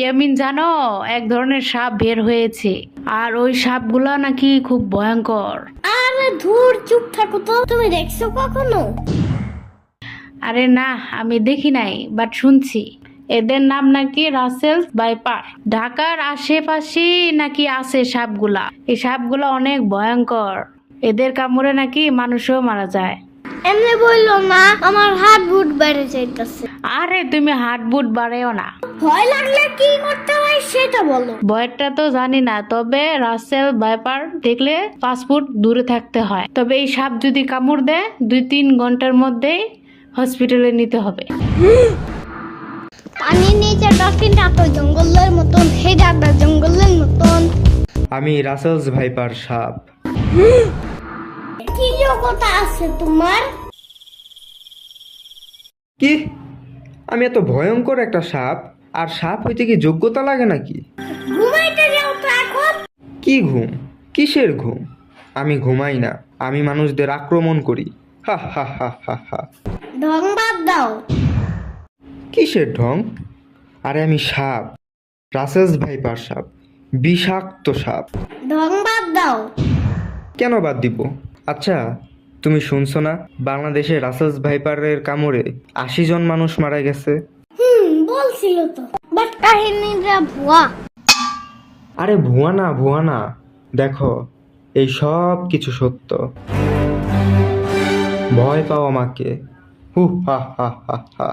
ইয়ামিন জানো, এক ধরনের সাপ বের হয়েছে, আর ওই সাপগুলা নাকি খুব ভয়ঙ্কর। আরে ধুর, চুপ থাকো তো। তুমি দেখছো কখনো? আরে না, আমি দেখি নাই, বাট শুনছি। এদের নাম নাকি রাসেলস ভাইপার। ঢাকার আশেপাশে নাকি আছে সাপগুলা। এই সাপগুলা অনেক ভয়ঙ্কর। এদের কামড়ে নাকি মানুষও মারা যায়। এমনি বললো না, আমার হাত বুট বেড়ে যাইতেছে। আরে তুমি হাত বুট বাড়াইও না। ভয় লাগলে কি করতে হয় সেটা বলো। ভয়টা তো জানি না, তবে রাসেল ভাইপার দেখলে 5 ফুট দূরে থাকতে হয়। তবে এই সাপ যদি কামড় দেয় 2-3 ঘন্টার মধ্যেই হসপিটালে নিতে হবে। পানির নিচে ডলফিনটা তো জঙ্গলের মতন, হেডাটা জঙ্গলের মতন। আমি রাসেলস ভাইপার সাপ। কি যোগ্যতা আছে তোমার? কি? আমি এত ভয়ঙ্কর একটা সাপ, আর সাপ হইতে কি যোগ্যতা লাগে নাকি? ঘুমাইতে যাও তো এখন। কি ঘুম? কিসের ঘুম? আমি ঘুমাই না, আমি মানুষদের আক্রমণ করি। হা হা হা হা হা। ঢং বাদ দাও। কিসের ঢং? আরে আমি সাপ, রাসেলস ভাইপার সাপ, বিষাক্ত সাপ। ঢং বাদ দাও। কেন বাদ দিব? আচ্ছা, তুমি শুনছো না বাংলাদেশে রাসেলস ভাইপারের কামড়ে 80 জন মানুষ মারা গেছে? বলছিল তো, বাট কাহিনীটা ভুয়া। আরে ভুয়া না, ভুয়া না, দেখো এই সব কিছু সত্য। ভয় পাও আমাকে। হু হা হা হা হা।